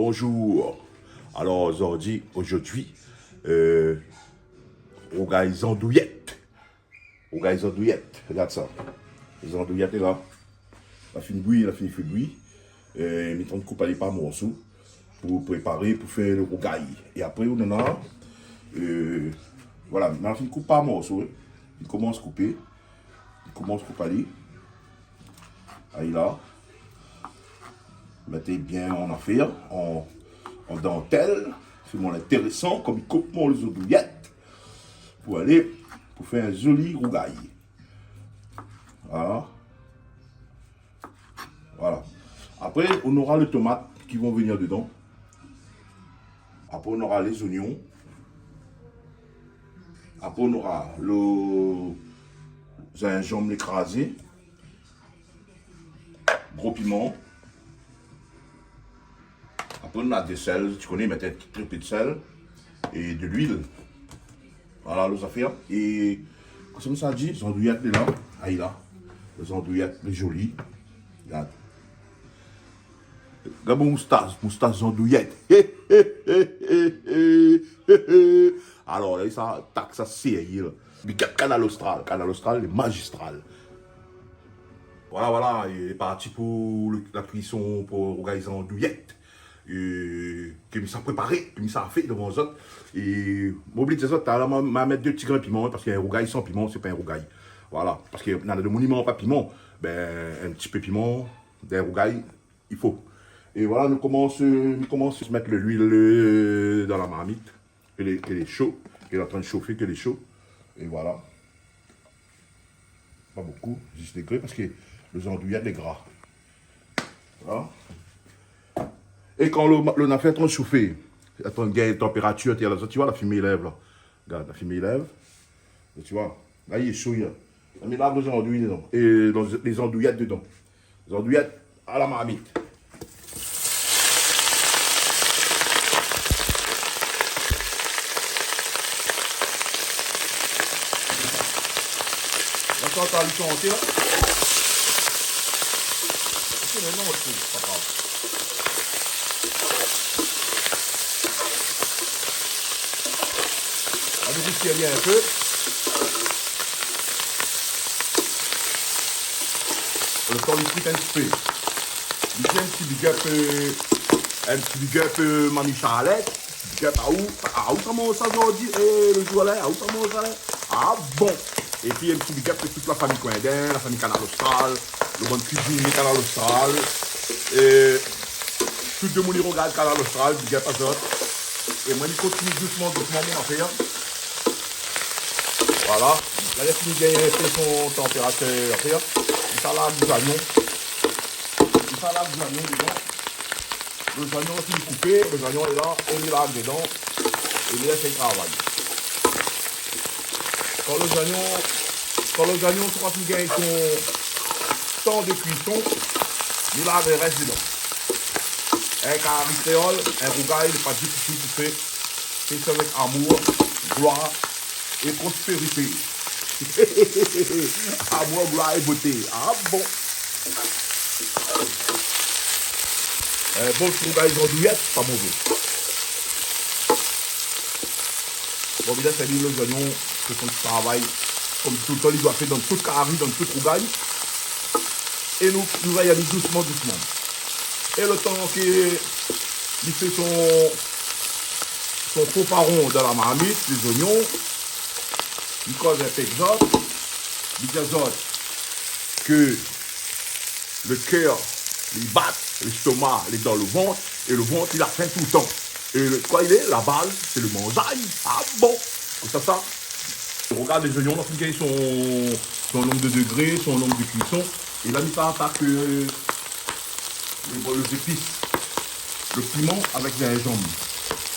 Bonjour. Alors aujourd'hui, rougail andouillette. Rougail andouillette. Regarde ça. Les andouillettes est là. La fin de bouillir, la fin de faire bouillir. Mettons de couper par morceaux pour préparer, pour faire le rougail. Et après, on en a. Voilà, on a fin de couper par morceaux. Il commence à couper. Il commence à couper. Ahí là. Mettez bien en affaire, en dentelle. C'est moins intéressant, comme il coupe les andouillettes. Pour faire un joli rougail. Voilà. Voilà. Après, on aura les tomates qui vont venir dedans. Après, on aura les oignons. Après, on aura le gingembre écrasé. Gros piment. Après, on a des sels. Tu connais, mettre un petit peu de sel. Et de l'huile. Voilà les affaires. Et comme ça dit, les andouillettes là. Aïe là. Les andouillettes, les jolies. Regarde. Regarde mon moustache andouillette. Alors là, ça taxe ça sérieux. Canal Austral. Canal Austral est magistral. Voilà, il est parti pour la cuisson pour organiser andouillette. Que ça préparé, que ça fait devant les autres. Et m'oublie de ça, je vais mettre 2 petits grains de piment, parce qu'un rougail sans piment, c'est pas un rougail. Voilà, parce que dans le monument pas piment, ben un petit peu de piment, des rougail, il faut. Et voilà, nous commençons à mettre l'huile dans la marmite, qu'elle est chaud, qu'elle est en train de chauffer, qu'elle est chaud. Et voilà. Pas beaucoup, juste des grains, parce que les andouillettes, les gras. Voilà. Et quand on a fait trop chauffer, attends, il y a une température, tu vois, la fumée lève là. Regarde, la fumée lève. Et tu vois, là il est chaud. On met là les andouillettes dedans. Et les andouillettes dedans. Les andouillettes à la marmite. Maintenant, tu as le chantier là. Ok, maintenant, c'est pas grave. On va vérifier un peu. Le temps il frite un petit peu. Il fait un petit big up Mamie Charlotte. Big up à où ça mange ça aujourd'hui? Le jour là, à où ça mange ça? Ah bon. Et puis un petit big up de toute la famille Coindin, la famille Canal Austral, le bon cuisine Canal Austral. Et tout le monde regarde Canal Austral, big up à ça. Et moi, je continue doucement mon affaire. Voilà. Là, il a fini de gagner son température affaire. Il salade des oignons. Il salade des oignons dedans. Les oignons sont coupés. Les oignons est là. On les lave dedans. Et il laisse le travail. Quand les oignons sont pas gagner son temps de cuisson, il lave le reste dedans. Un carré créole, un rougail, n'est pas difficile pour faire. C'est ça avec amour, gloire et prospérité. Amour, gloire et beauté. Ah bon. Un bon rougail d'andouillette, pas mauvais. Bon, bien c'est les oignons que son travail, comme tout le temps, il doit faire dans toute carré, dans toute rougail. Et nous allons y aller doucement. Et le temps qu'il fait son faux paron dans la marmite, les oignons, il cause un peu d'exode, il dit que le cœur, il bat, l'estomac, il est dans le ventre, et le ventre, il a faim tout le temps. Et quoi il est? La base, c'est le mangeaille. Ah bon? C'est ça. On regarde les oignons, on a son nombre de degrés, son nombre de cuisson, et là, il ça attaque les épices. Le piment avec gingembre.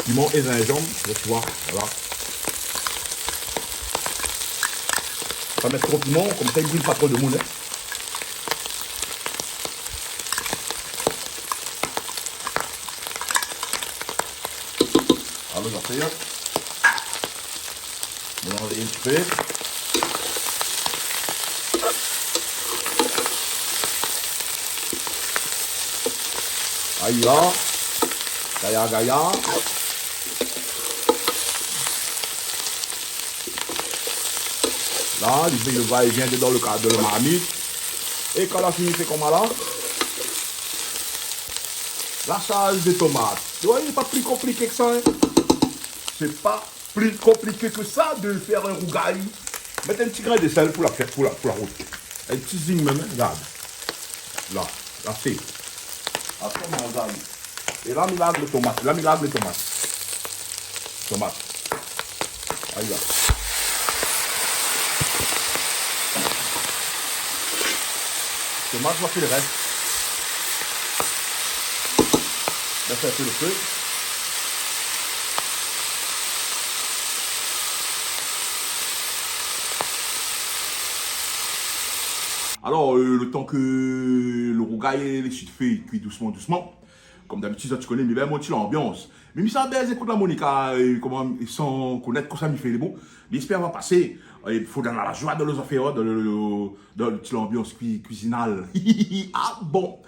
Piment et gingembre, tu vois, voilà. Pas mettre trop de piment, comme ça il brûle pas trop de monde. Alors, j'en fais un. On va enlever un petit peu. Aïe là. Gaïa, gaïa. Là, il va et vient dans le cadre de la marmite. Et quand la fini, c'est comment là? La salade de tomate. Tu vois, il n'est pas plus compliqué que ça. Hein? C'est pas plus compliqué que ça de faire un rougail. Mettez un petit grain de sel pour la faire, pour la route. Un petit zing même, hein? Regarde. Là, c'est. Attends, regarde. Et là, il lave les tomates. Là, il lave les tomates. Tomates. Aïe, là. Tomate, je vais faire le reste. Laisse un peu le feu. Alors, le temps que le rougail et les chutes-fées cuisent doucement, doucement. Comme d'habitude, tu connais, mais bien monter l'ambiance. Mais ça baise, écoute la Monica, comment, sans connaître comment ça me fait les bons. L'espère va passer. Il faut dans la joie de nos affaires, dans l'ambiance cuisinale. Ah bon.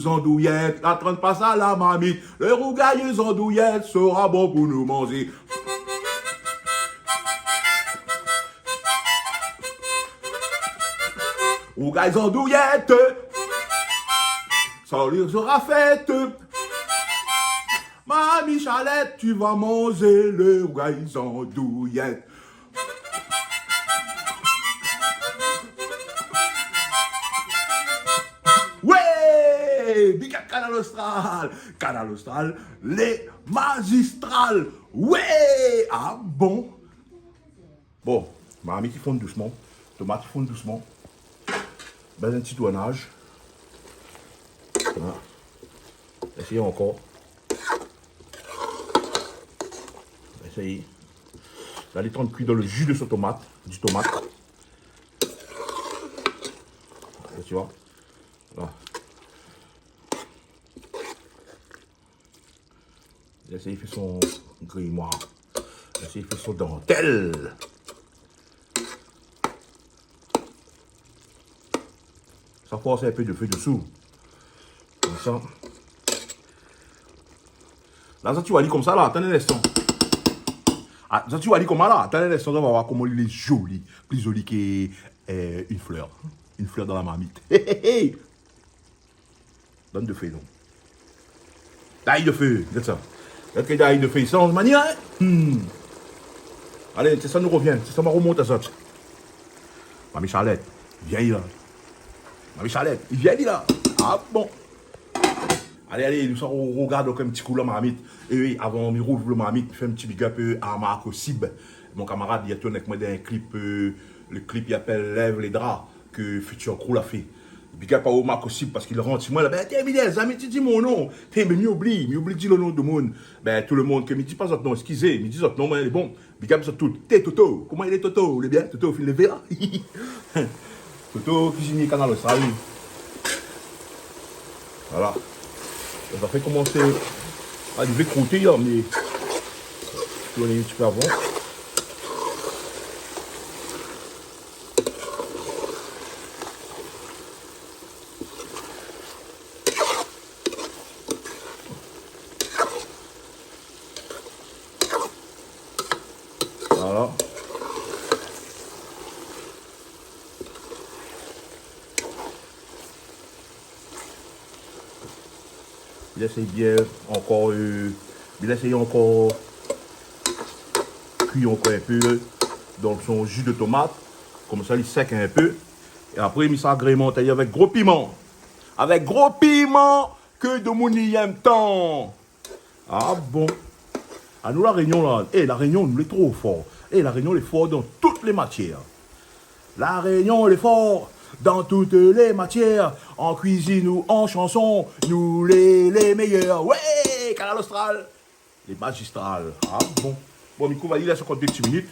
Andouillettes, la 30 passe à la mamie. Le rougailleuse andouillette sera bon pour nous manger. Rougailleuse andouillette, ça lui sera faite. Mamie Chalette, tu vas manger le rougailleuse andouillette. Big up Canal Austral, les magistrales, ouais, ah bon. Bon, mamie qui fonde doucement, tomate qui fonde doucement, ben un petit tournage, voilà. Essayez encore, essayez, là les temps de cuire dans le jus de ce tomate, du tomate, tu vois, là. Là, il fait son grimoire. Là, il fait son dentelle. Ça force un peu de feu dessous. Comme ça. Là, ça tu vas aller comme ça, là. Attendez un instant. Ah, ça tu vas aller comme ça, là. Attendez un instant, on va voir comment il est joli. Plus joli qu'une fleur. Une fleur dans la marmite. Donne de feu, donc. Taille de feu, c'est ça. Est-ce qu'il y a de feu sans manière? Allez, c'est ça nous revient. C'est ça me remonte à ça. Mamie Charlette, viens là. Mamie Charlette, il vient là. Ah bon. Allez, nous on regarde comme un petit coup la marmite. Et oui, avant de rouvre le marmite, je fais un petit big up à Marco Sib. Mon camarade, il a tourné avec moi dans un clip. Le clip, il appelle Lève les draps, que Future Crew l'a fait. Big up à Omar Kossib parce qu'il rentre moi là, ben t'es évident, ça me dit mon nom, t'es mais m'oublie dit le nom de monde, ben tout le monde que me dit pas votre nom, excusez, me dit votre nom, mais il est bon, big up sur tout, t'es Toto, comment il est Toto, il est bien, Toto, file le verre, Toto, cuisinier Canal Austral, voilà, on va faire commencer, ah il devait croûter là, mais, je vais aller un petit peu avant. Voilà. Il essaye bien encore, il essaye encore cuire encore un peu dans son jus de tomate, comme ça il sec un peu. Et après il s'agrémente avec gros piment. Avec gros piment que de mon y aime tant. Ah bon. À nous la Réunion là, la Réunion nous est trop fort. La Réunion est fort dans toutes les matières. La Réunion elle est fort dans toutes les matières, en cuisine ou en chanson, nous les meilleurs. Ouais, Canal Austral, les magistrales. Ah bon. Bon, Miko va y laisser encore 2 petites minutes.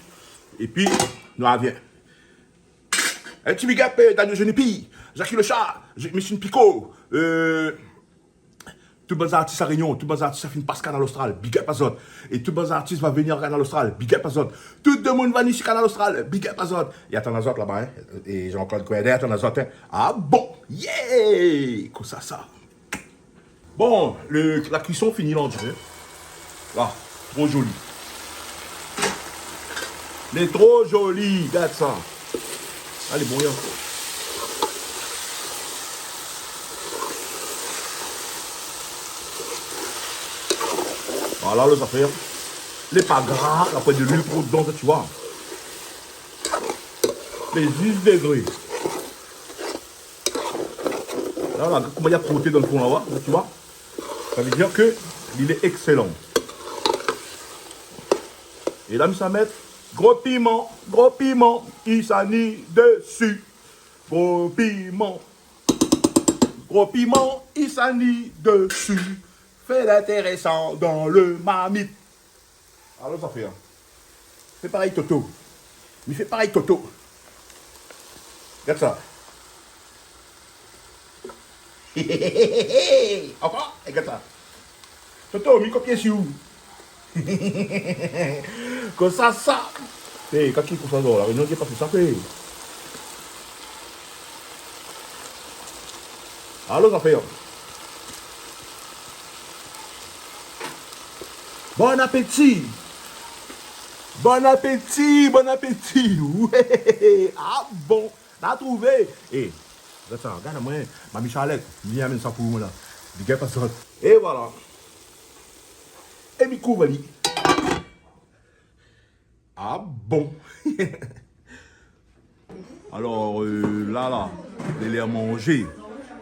Et puis, nous reviens. Un petit big up, Daniel Genépi, Jackie Le Chat, Michel Picot, tous les artistes à Réunion, tous les artistes à fin passe Canal Austral, big up à Zot. Et tous les artistes vont venir à Canal Austral, big up à Zot. Tout le monde va venir sur Canal Austral, big up à Zot. Il y a ton Azot là-bas, hein. Et Jean-Claude Coyadé, il y a ton Azot, hein. Ah bon, yeah! Comme ça. Bon, la cuisson finit l'entrée. Ah, trop joli. Elle est trop jolie, regarde ça. Allez, bon, voilà les affaires. Il n'est pas gras, après de l'huile trop dedans, tu vois. Les 10 degrés. Là, comment il y a frotté dans le fond là-bas, tu vois. Ça veut dire que il est excellent. Et là, nous allons mettre gros piment, il s'en est dessus. Gros piment, il s'en est dessus. Fait l'intéressant dans le marmite. Alors ça fait. Fais pareil Toto. Mais fais pareil Toto. Regarde ça. Encore. Regarde ça. Toto, mi copier sur où? Comme ça. Hey, quand il faut ça dans la réunion, qui pas fait ça fait. Alors ça fait. Bon appétit! Ouais! Ah bon! T'as trouvé! Eh, regarde moi, Mamie Charlotte, viens amener ça pour moi là. Dis pas ça. Et voilà. Et mi couvali. Ah bon! Alors là, je l'ai mangé.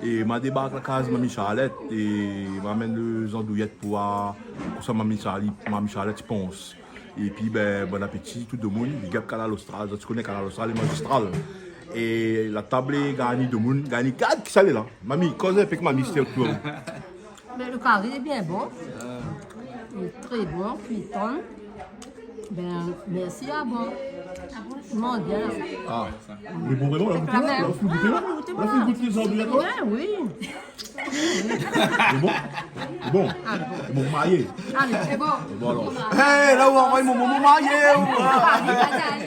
Et m'a débarqué la case Mamie Charlotte et m'amène les andouillettes pour ça Mamie Charlotte pense. Et puis ben bon appétit tout le monde, big up Canal Austral, tu connais Canal Austral et magistral. Et la table est gagnée de monde, gagnée 4 qui s'allait là. Mamie, cause avec mamie c'était autour. Mais le carré est bien bon. Il est très bon, cuiton. Ben, merci à bon. Mange bien. Ah, mais bon, vraiment, la fout les andouillettes. Oui. C'est bon? C'est bon? C'est bon, marié. Allez, c'est bon. Bon alors. Hé, là où on envoie mon maman marié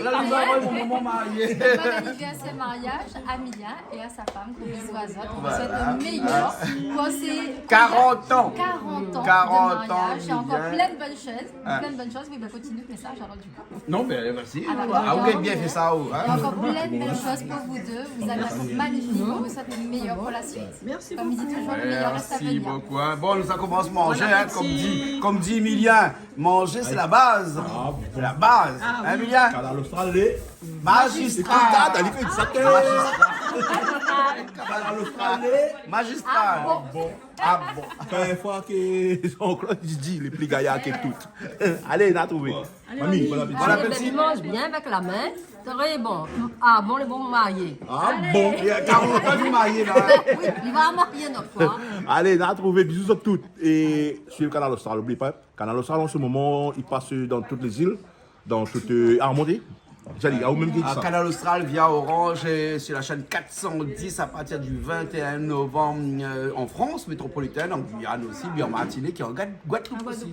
Là, là où on envoie mon maman marié. bon anniversaire mariage à Mia et à sa femme. Gros bisous à Zot. On vous souhaite le meilleur pour ces 40 ans. 40 ans 40 de mariage. ans, Et encore Mia. plein de bonnes choses. Plein de bonnes choses. Oui, bah continue le message alors du coup. Non, mais merci. Ah, d'accord. Ah, vous avez bien fait ça. Oh, Et hein. encore plein de belles choses pour vous deux. Vous avez un couple magnifique. On vous souhaite le meilleur pour la suite. Merci Comme il dit toujours, le meilleur reste à Merci venir. beaucoup. Hein. Bon, nous ça commence à manger, hein, comme dit Emilien. Manger, c'est la base. C'est la base. Hein, Emilien? Canal Austral, les. Magistral. Canal Austral, les. Magistral. Bon. Ah bon. Quand une fois que Jean-Claude dit les plus gaillards que toutes. Allez, on a trouvé. Mamie, bon appétit. Bon appétit. Tu manges bien avec la main. C'est très bon. Ah bon, les bons mariés. Ah bon. Il y a 40 ans du marié là. Oui, il va marier notre fois. Allez, on a trouvé. Bisous à toutes. Et suivez Canal Austral, n'oubliez pas. Canal Austral, en ce moment, il passe dans toutes les îles, dans toute Armandie. J'allais, à vous-même qui dit ça. Canal Austral via Orange et sur la chaîne 410 à partir du 21 novembre en France métropolitaine, en Guyane aussi, puis en Martinique et en Guadeloupe aussi.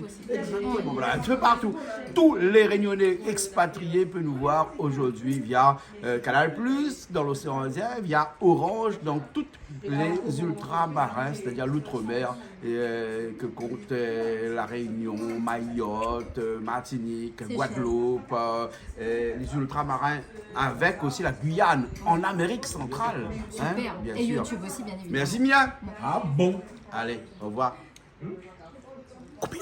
Bon, voilà, un petit peu partout. Tous les Réunionnais expatriés peuvent nous voir aujourd'hui via Canal+, dans l'océan Indien, via Orange, dans toutes les ultramarins, c'est-à-dire l'outre-mer, que compte la Réunion, Mayotte, Martinique, Guadeloupe, les ultramarins, avec aussi la Guyane, en Amérique centrale. Super. Bien Et sûr. YouTube aussi, bien évidemment. Merci Mia. Ah bon. Allez, au revoir. Coupé.